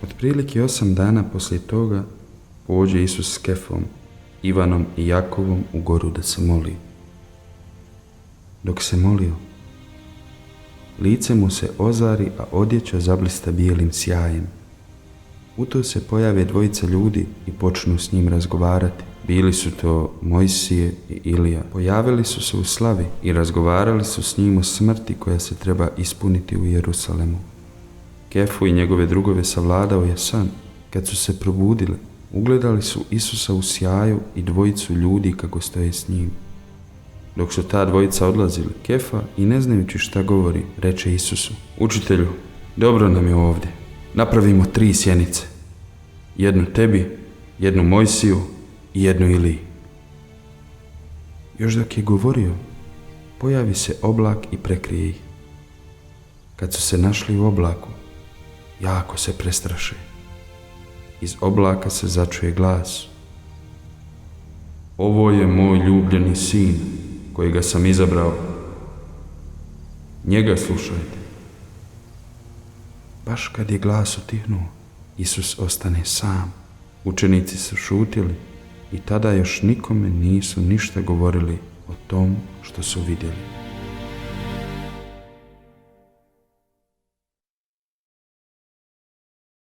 Otprilike 8 dana poslije toga pođe Isus s Kefom, Ivanom i Jakovom u goru da se moli. Dok se molio, lice mu se ozari, a odjeća zablista bijelim sjajem. U to se pojave dvojica ljudi i počnu s njim razgovarati. Bili su to Mojsije i Ilija. Pojavili su se u slavi i razgovarali su s njim o smrti koja se treba ispuniti u Jerusalemu. Kefu i njegove drugove savladao je san. Kad su se probudili, ugledali su Isusa u sjaju i dvojicu ljudi kako stoje s njim. Dok su ta dvojica odlazili, Kefa, i ne znajući šta govori, reče Isusu: Učitelju, dobro nam je ovdje. Napravimo 3 sjenice. Jednu tebi, jednu Mojsiju i jednu Iliji. Još dok je govorio, pojavi se oblak i prekrije ih. Kad su se našli u oblaku, jako se prestraše. Iz oblaka se začuje glas: Ovo je moj ljubljeni sin, kojega sam izabrao. Njega slušajte. Baš kad je glas utihnuo, Isus ostane sam. Učenici su šutjeli i tada još nikome nisu ništa govorili o tom što su vidjeli.